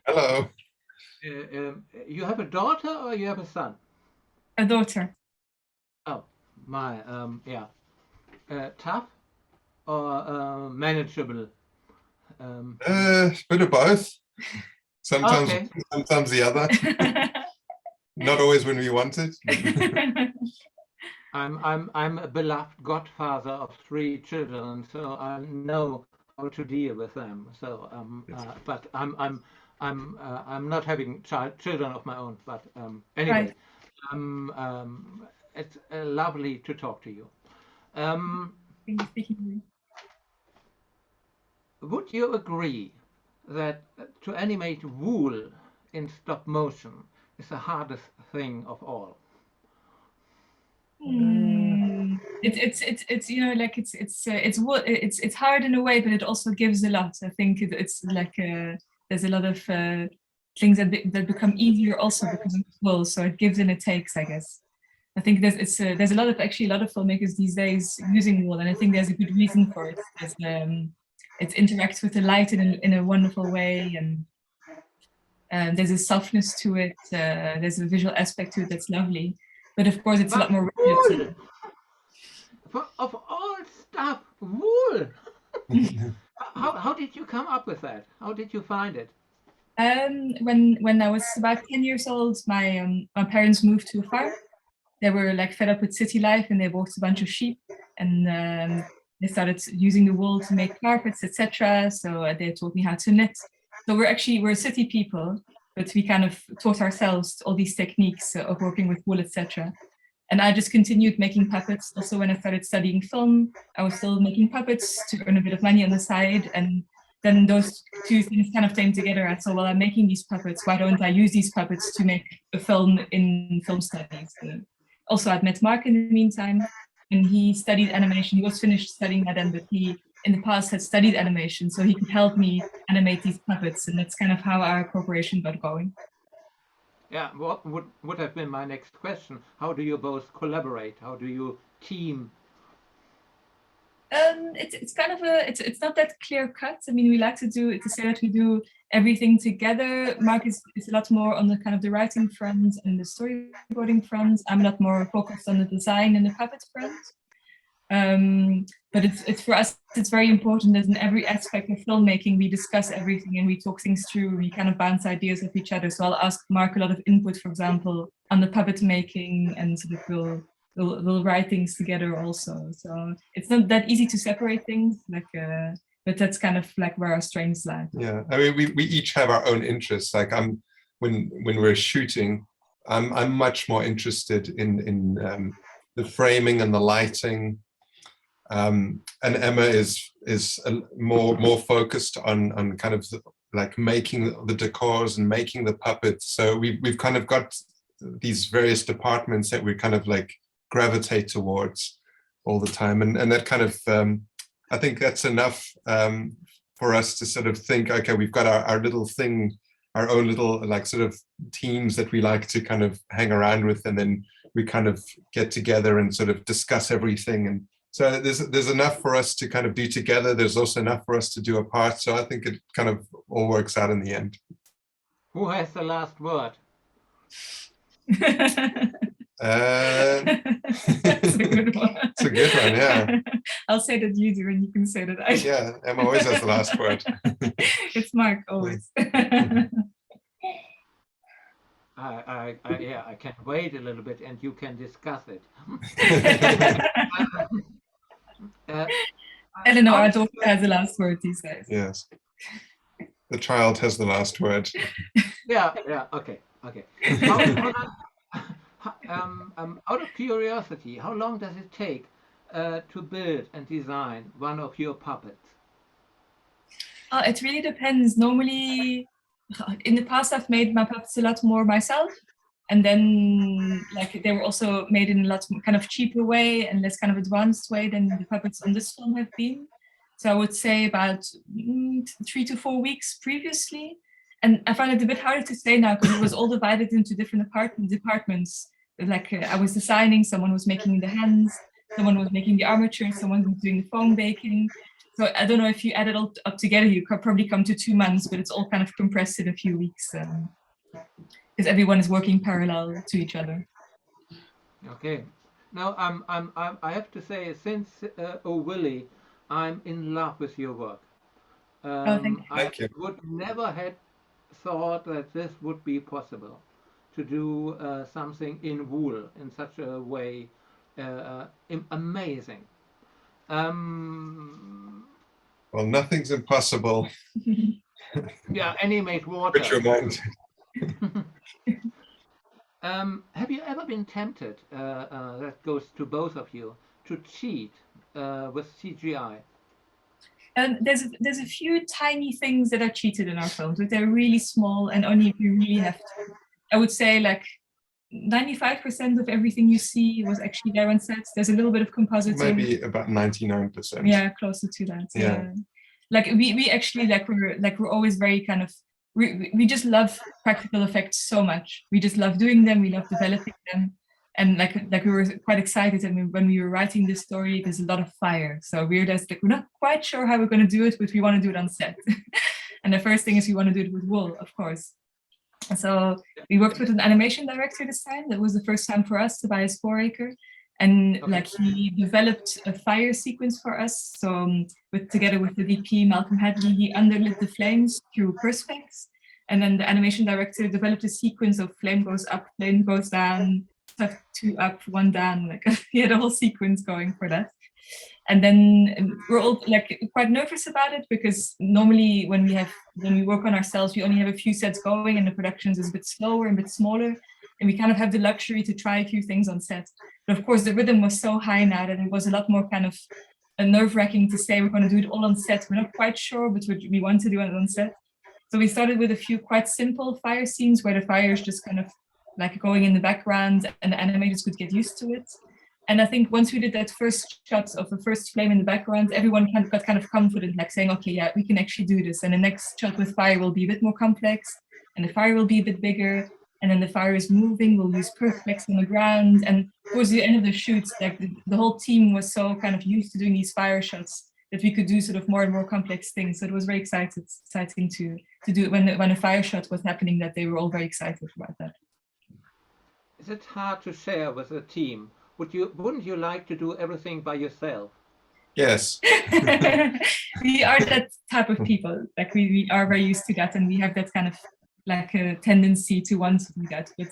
Hello. You have a daughter or you have a son? A daughter. Oh, yeah. Tough or manageable? Bit of both. Sometimes, Okay. sometimes the other. Not always when we want it. I'm a beloved godfather of 3 children, so I know how to deal with them. So, but I'm not having children of my own. But anyway, it's lovely to talk to you. Would you agree that to animate wool in stop motion is the hardest thing of all? It's you know, like it's hard in a way, but it also gives a lot. I think it's like there's a lot of things that become easier also because of wool, so it gives and it takes, I guess. I think there's a lot of filmmakers these days using wool, and I think there's a good reason for it. It interacts with the light in a wonderful way, and there's a softness to it. There's a visual aspect to it that's lovely. But of course, it's a lot more rigid. Of all stuff, wool. How did you come up with that? How did you find it? When I was about 10 years old, my parents moved to a farm. They were like fed up with city life, and they bought a bunch of sheep, and they started using the wool to make carpets, etc. So they taught me how to knit. So we're city people, but we kind of taught ourselves all these techniques of working with wool, etc. And I just continued making puppets. Also, when I started studying film, I was still making puppets to earn a bit of money on the side. And then those two things kind of came together. I thought, well, I'm making these puppets. Why don't I use these puppets to make a film in film studies? Also, I'd met Marc in the meantime, and he studied animation. He was finished studying that then, but he, in the past, had studied animation, so he could help me animate these puppets. And that's kind of how our cooperation got going. Yeah, what would have been my next question? How do you both collaborate? How do you team? It's kind of it's not that clear cut. I mean, we like to say that we do everything together. Marc is a lot more on the kind of the writing front and the storyboarding front. I'm a lot more focused on the design and the puppet front. But it's for us, it's very important that in every aspect of filmmaking, we discuss everything and we talk things through. We kind of bounce ideas off each other. So I'll ask Marc a lot of input, for example, on the puppet making, and sort of we'll write things together also. So it's not that easy to separate things, but that's kind of like where our strengths lie. Yeah, I mean, we each have our own interests. Like when we're shooting, I'm much more interested in the framing and the lighting. And Emma is more focused on kind of like making the decors and making the puppets. So we've kind of got these various departments that we kind of like gravitate towards all the time, and that kind of I think that's enough for us to sort of think, okay, we've got our little thing, our own little like sort of teams that we like to kind of hang around with, and then we kind of get together and sort of discuss everything. And so there's enough for us to kind of do together. There's also enough for us to do apart. So I think it kind of all works out in the end. Who has the last word? That's a good one. It's a good one, yeah. I'll say that you do, and you can say that I do. Yeah, Emma always has the last word. It's Marc, always. I can wait a little bit, and you can discuss it. Eleanor, our daughter, has the last word these days. Yes. The child has the last word. Yeah, okay. Out of curiosity, how long does it take to build and design one of your puppets? It really depends. Normally, in the past, I've made my puppets a lot more myself. And then like they were also made in a lot kind of cheaper way and less kind of advanced way than the puppets on this film have been. So I would say about 3 to 4 weeks previously. And I find it a bit harder to say now because it was all divided into different departments. Like I was designing, someone was making the hands, someone was making the armature, someone was doing the foam baking. So I don't know if you add it all up together, you could probably come to 2 months, but it's all kind of compressed in a few weeks because everyone is working parallel to each other. Okay. Now I have to say, since Oh Willie, I'm in love with your work. Thank you. I would never had thought that this would be possible to do something in wool in such a way. Amazing. Well, nothing's impossible. Yeah, animate water. Put your mind. Have you ever been tempted, that goes to both of you, to cheat with CGI? There's a few tiny things that are cheated in our films, but they're really small and only if you really have to. I would say like 95% of everything you see was actually there on set. There's a little bit of compositing. Maybe about 99%. Yeah, closer to that. Yeah. Like we actually we're always very kind of we just love practical effects so much. We just love doing them. We love developing them, and like we were quite excited. I mean, when we were writing this story, there's a lot of fire. So we're just like we're not quite sure how we're going to do it, but we want to do it on set. And the first thing is we want to do it with wool, of course. So we worked with an animation director this time. That was the first time for us, Tobias Foraker. And like he developed a fire sequence for us. So together with the DP, Malcolm Hadley, he underlit the flames through perspex. And then the animation director developed a sequence of flame goes up, flame goes down, stuff 2 up, 1 down. Like he had a whole sequence going for that. And then we're all like quite nervous about it because normally when we work on ourselves, we only have a few sets going and the productions is a bit slower and a bit smaller. And we kind of have the luxury to try a few things on set. But of course, the rhythm was so high now that it was a lot more kind of nerve-wracking to say we're going to do it all on set. We're not quite sure, but we want to do it on set. So we started with a few quite simple fire scenes where the fire is just kind of like going in the background and the animators could get used to it. And I think once we did that first shot of the first flame in the background, everyone got kind of confident, like saying, okay, yeah, we can actually do this. And the next shot with fire will be a bit more complex and the fire will be a bit bigger. And then the fire is moving, we'll use perspex on the ground. And towards the end of the shoots, like the whole team was so kind of used to doing these fire shots that we could do sort of more and more complex things. So it was very exciting to do it when a fire shot was happening, that they were all very excited about that. Is it hard to share with a team? Wouldn't you like to do everything by yourself? Yes. We are that type of people. Like we are very used to that, and we have that kind of like a tendency to want to do that. But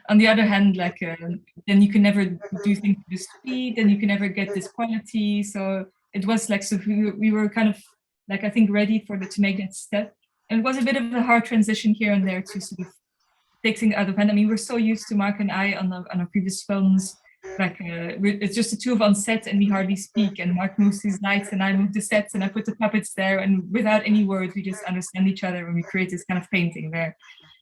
on the other hand, like then you can never do things with speed, and you can never get this quality. So it was like, so we were kind of like, I think, ready to make that step. And it was a bit of a hard transition here and there to sort of take things out of hand. I mean, we're so used to Marc and I on our previous films. Like it's just the two of us on set and we hardly speak, and Marc moves his lights and I move the sets and I put the puppets there, and without any words we just understand each other and we create this kind of painting there.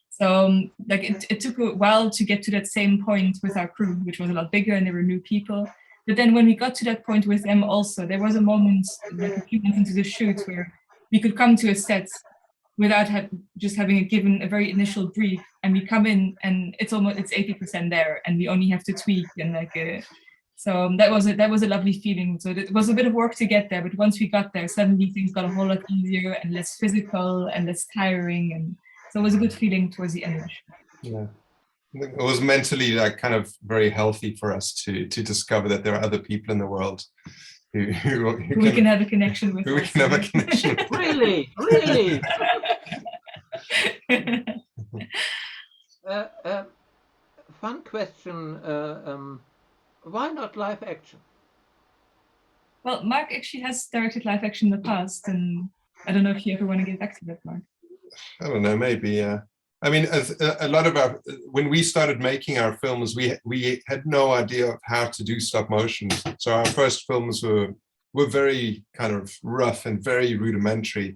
So like it took a while to get to that same point with our crew, which was a lot bigger and there were new people. But then when we got to that point with them also, there was a moment like a few months into the shoot where we could come to a set without just having given a very initial brief, and we come in and it's 80% there, and we only have to tweak and like. So that was a lovely feeling. So it was a bit of work to get there, but once we got there, suddenly things got a whole lot easier and less physical and less tiring, and so it was a good feeling towards the end of the show. Yeah, it was mentally like kind of very healthy for us to discover that there are other people in the world who we can have a connection with. We can have a connection. Really. Fun question. Why not live action? Well, Marc actually has directed live action in the past, and I don't know if you ever want to get back to that, Marc. I don't know, maybe, yeah. I mean, as a lot of when we started making our films, we had no idea of how to do stop motion. So our first films were very kind of rough and very rudimentary.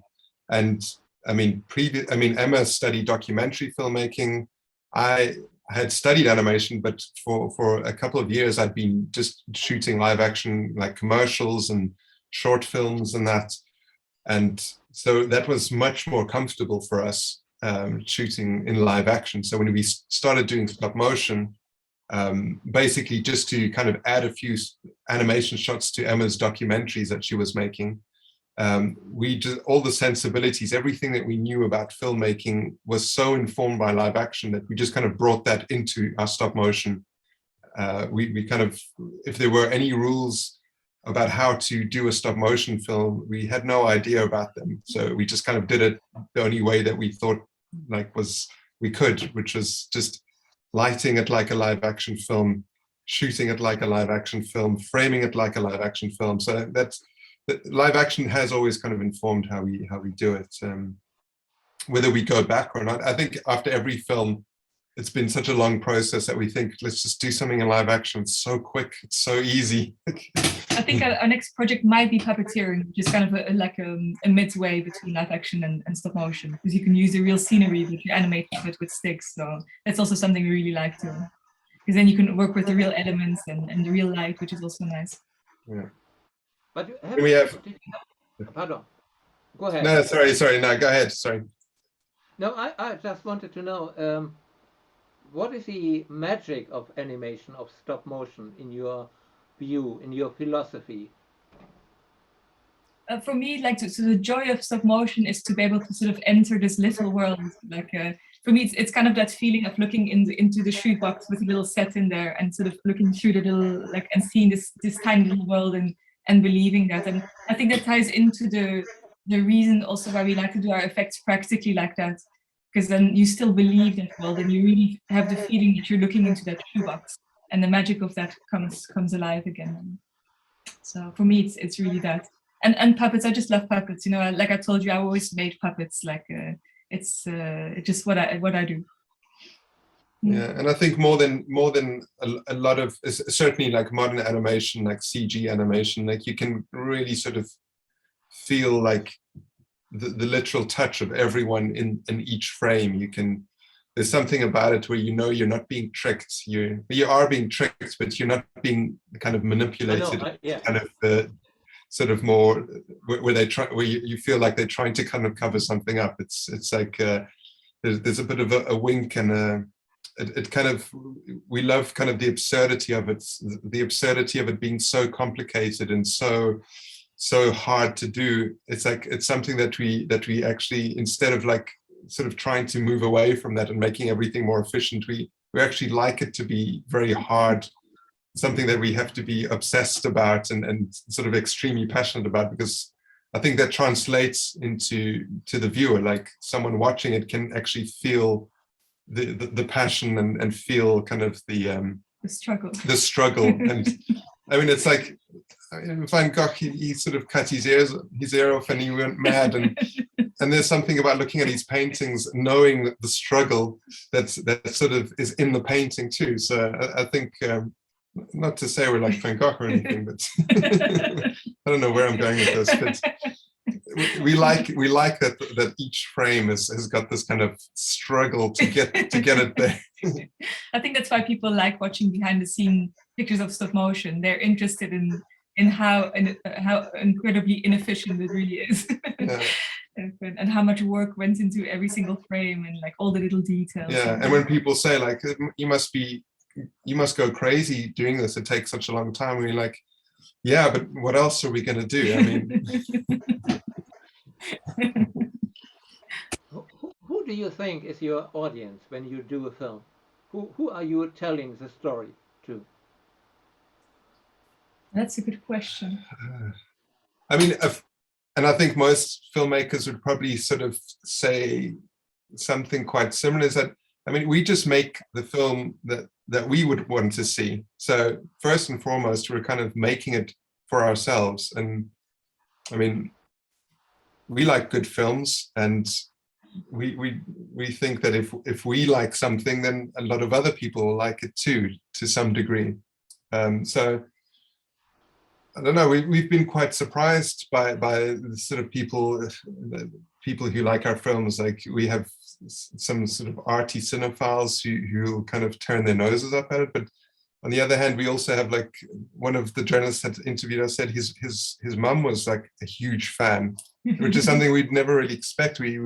And I mean, Emma studied documentary filmmaking. I had studied animation, but for a couple of years, I'd been just shooting live action, like commercials and short films and that. And so that was much more comfortable for us, shooting in live action. So when we started doing stop motion, basically just to kind of add a few animation shots to Emma's documentaries that she was making, we just, all the sensibilities, everything that we knew about filmmaking was so informed by live action that we just kind of brought that into our stop motion. We kind of, if there were any rules about how to do a stop motion film, we had no idea about them. So we just kind of did it the only way that we thought like we could, which was just lighting it like a live action film, shooting it like a live action film, framing it like a live action film. So that's, live action has always kind of informed how we do it. Whether we go back or not, I think after every film, it's been such a long process that we think, let's just do something in live action. It's so quick, it's so easy. I think our next project might be puppeteering, which is kind of a midway between live action and stop motion, because you can use the real scenery, but you animate it with sticks. So that's also something we really like to, because then you can work with the real elements and the real light, which is also nice. Yeah. But we have. Pardon. Go ahead. No, sorry. No, go ahead. Sorry. No, I just wanted to know what is the magic of animation, of stop motion, in your view, in your philosophy? For me, like, so the joy of stop motion is to be able to sort of enter this little world. Like, for me, it's kind of that feeling of looking into the shoebox with a little set in there and sort of looking through the little, like, and seeing this tiny little world and believing that. And I think that ties into the reason also why we like to do our effects practically like that, because then you still believe that world and you really have the feeling that you're looking into that shoebox, and the magic of that comes alive again. So for me, it's really that. And puppets, I just love puppets. You know, like I told you, I always made puppets. Like it's just what I do. Yeah, and I think more than a lot of, certainly like modern animation, like CG animation, like you can really sort of feel like the literal touch of everyone in each frame. You can, there's something about it where you know you're not being tricked. You are being tricked, but you're not being kind of manipulated. Kind of sort of more where you feel like they're trying to kind of cover something up. It's like there's a bit of a wink and it kind of, we love kind of the absurdity of it, the absurdity of it being so complicated and so hard to do. It's like, it's something that we actually, instead of like sort of trying to move away from that and making everything more efficient, we actually like it to be very hard, something that we have to be obsessed about and sort of extremely passionate about, because I think that translates to the viewer. Like someone watching it can actually feel the passion and feel kind of the struggle. And I mean, it's like Van Gogh, he sort of cut his ear off and he went mad, and there's something about looking at his paintings, knowing that the struggle that sort of is in the painting too. So I think, not to say we're like Van Gogh or anything, but I don't know where I'm going with this, but we like that each frame has got this kind of struggle to get it there. I think that's why people like watching behind the scene pictures of stop motion. They're interested in how incredibly inefficient it really is. Yeah. And how much work went into every single frame and like all the little details. Yeah, and when people say like, you must go crazy doing this, it takes such a long time, and you're like, yeah, but what else are we going to do? I mean, who do you think is your audience when you do a film? Who are you telling the story to? That's a good question. I mean, and I think most filmmakers would probably sort of say something quite similar, is that, I mean, we just make the film that we would want to see. So first and foremost, we're kind of making it for ourselves. And I mean, we like good films, and we think that if we like something, then a lot of other people will like it too, to some degree. So I don't know, we've been quite surprised by the sort of people who like our films. Like we have some sort of arty cinephiles who kind of turn their noses up at it, but on the other hand, we also have, like, one of the journalists that interviewed us said his mum was like a huge fan, which is something we'd never really expect. We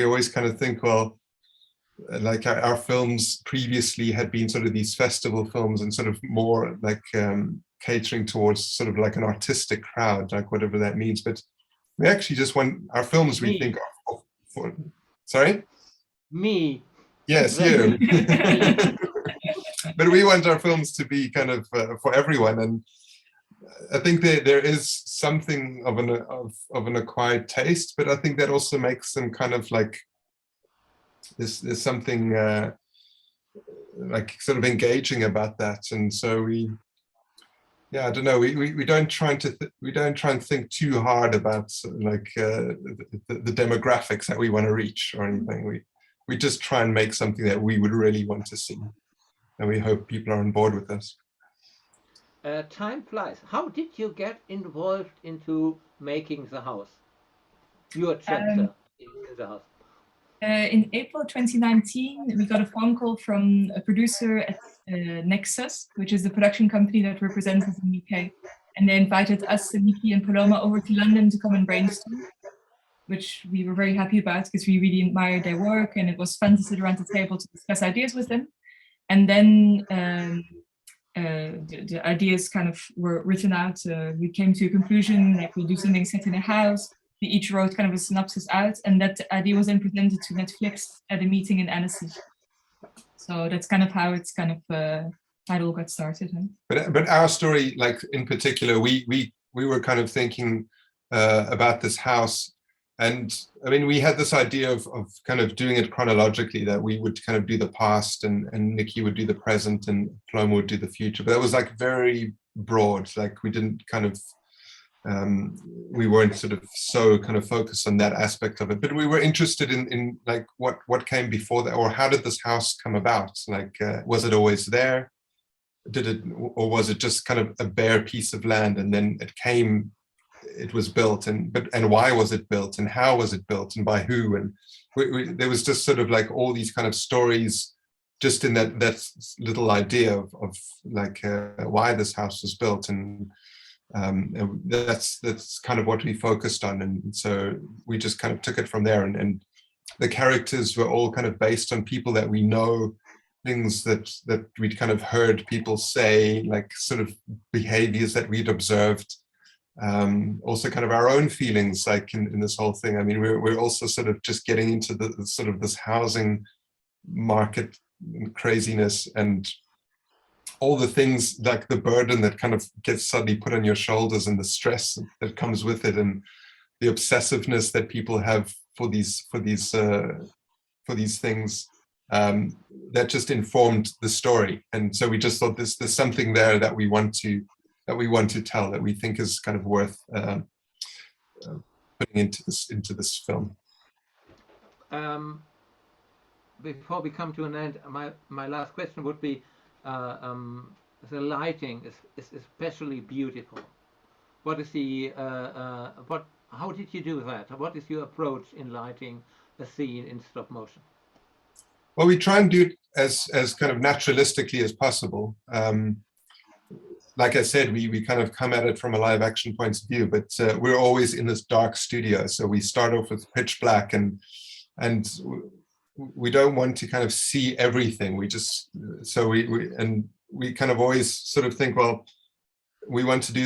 always kind of think, well, like our films previously had been sort of these festival films and sort of more like catering towards sort of like an artistic crowd, like whatever that means. But We actually just want our films, we think, for, sorry? Me. Yes, you. But we want our films to be kind of for everyone, and I think there is something of an acquired taste, but I think that also makes them kind of like there's something like sort of engaging about that, and so we, yeah, I don't know, we don't try and think too hard about like the demographics that we want to reach or anything. We just try and make something that we would really want to see, and we hope people are on board with us. Time flies. How did you get involved into making the house? Your chapter in the house. In April 2019, we got a phone call from a producer at Nexus, which is the production company that represents us in the UK. And they invited us, Niki and Paloma, over to London to come and brainstorm, which we were very happy about because we really admired their work, and it was fun to sit around the table to discuss ideas with them. And then the ideas kind of were written out. We came to a conclusion, like we'll do something set in a house. We each wrote kind of a synopsis out, and that idea was then presented to Netflix at a meeting in Annecy. So that's kind of how it's kind of how it all got started. Huh? But our story, like in particular, we were kind of thinking about this house, and I mean, we had this idea of kind of doing it chronologically, that we would kind of do the past, and Niki would do the present, and Paloma would do the future. But that was like very broad. Like we didn't kind of we weren't sort of so kind of focused on that aspect of it, but we were interested in like what came before that, or how did this house come about? Like, was it always there? Or was it just kind of a bare piece of land, and then it was built, and why was it built, and how was it built, and by who? And there was just sort of like all these kind of stories just in that little idea of like why this house was built, and that's kind of what we focused on. And so we just kind of took it from there, and the characters were all kind of based on people that we know, things that we'd kind of heard people say, like sort of behaviors that we'd observed, also kind of our own feelings, like in this whole thing. I mean, we're also sort of just getting into the sort of this housing market craziness, and all the things, like the burden that kind of gets suddenly put on your shoulders, and the stress that comes with it, and the obsessiveness that people have for these things, that just informed the story. And so we just thought there's something there that we want to tell, that we think is kind of worth putting into this film. Before we come to an end, my last question would be, the lighting is especially beautiful. What is the how did you do that? What is your approach in lighting a scene in stop motion? Well, we try and do it as kind of naturalistically as possible. Like I said, we kind of come at it from a live action point of view, but we're always in this dark studio. So we start off with pitch black, and we don't want to kind of see everything. We just, so we kind of always sort of think, well, we want to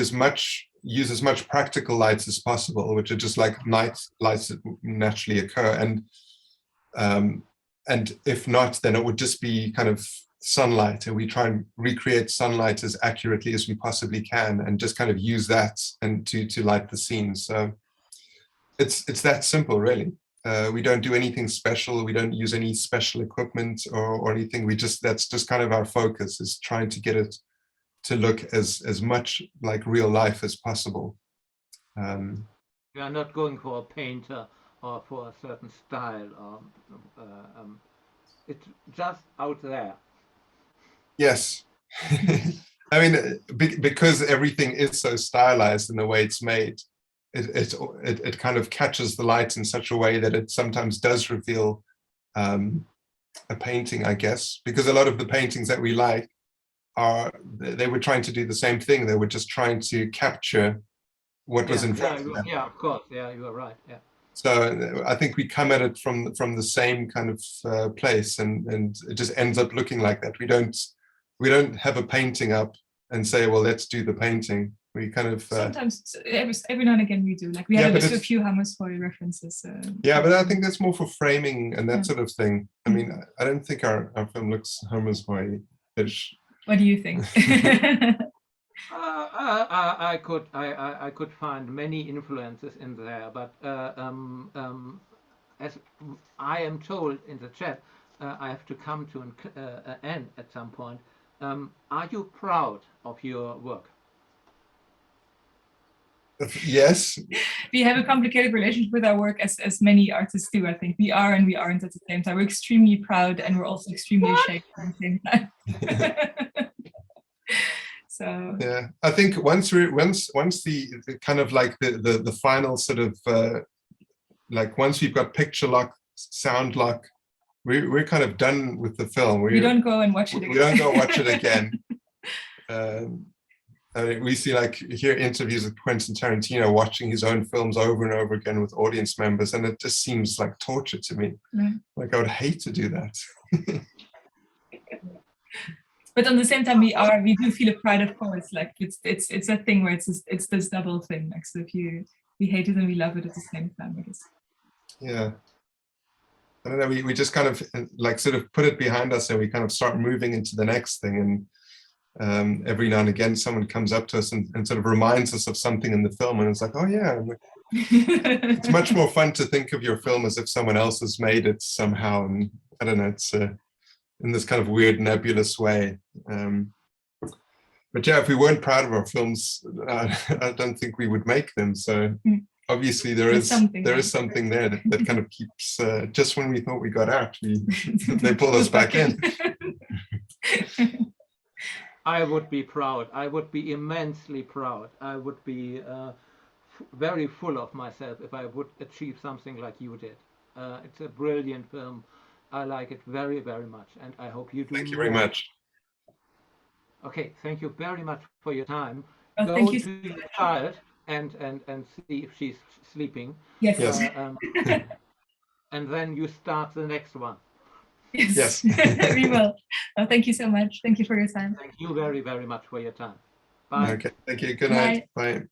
use as much practical lights as possible, which are just like night lights that naturally occur. And if not, then it would just be kind of sunlight, and we try and recreate sunlight as accurately as we possibly can, and just kind of use that and to light the scene. So it's that simple, really. We don't do anything special. We don't use any special equipment or anything. That's just kind of our focus, is trying to get it to look as much like real life as possible. You are not going for a painter or for a certain style, or it's just out there. Yes. I mean, because everything is so stylized in the way it's made, it kind of catches the light in such a way that it sometimes does reveal a painting, I guess, because a lot of the paintings that we like they were trying to do the same thing. They were just trying to capture what was in front of them. Yeah, of course. Yeah, you are right. Yeah. So I think we come at it from the same kind of place, and it just ends up looking like that. We don't have a painting up and say, well, let's do the painting. We kind of sometimes every now and again we do. Like we had a few Hammershoy references. Yeah, but I think that's more for framing and that sort of thing. I mean, I don't think our film looks Hammershoy-ish. What do you think? I could find many influences in there, but as I am told in the chat, I have to come to an end at some point. Are you proud of your work? Yes. We have a complicated relationship with our work, as many artists do. I think we are and we aren't at the same time. We're extremely proud and we're also extremely ashamed at the same time. So yeah, I think once the kind of like the final sort of like once we've got picture lock, sound lock, we're kind of done with the film. We don't go and watch it again. We don't go watch it again. I mean, we see hear interviews with Quentin Tarantino watching his own films over and over again with audience members, and it just seems like torture to me. Like I would hate to do that. But on the same time, we do feel a pride, of course. Like it's a thing where it's this double thing. Like so, we hate it and we love it at the same time, I guess. Yeah. I don't know. We just kind of like sort of put it behind us, and we kind of start moving into the next thing. And every now and again, someone comes up to us and sort of reminds us of something in the film, and it's like, oh yeah. It's much more fun to think of your film as if someone else has made it somehow, and I don't know. It's in this kind of weird nebulous way. But yeah, if we weren't proud of our films, I don't think we would make them. So obviously there is something there that kind of keeps, just when we thought we got out, they pulled us back in. I would be proud. I would be immensely proud. I would be very full of myself if I would achieve something like you did. It's a brilliant film. I like it very, very much, and I hope you do. Thank you very much. Okay, thank you very much for your time. Oh, go thank you. to your child and see if she's sleeping. Yes. And then you start the next one. Yes. We will. Oh, thank you so much. Thank you for your time. Thank you very, very much for your time. Bye. Okay, thank you. Good night. Bye.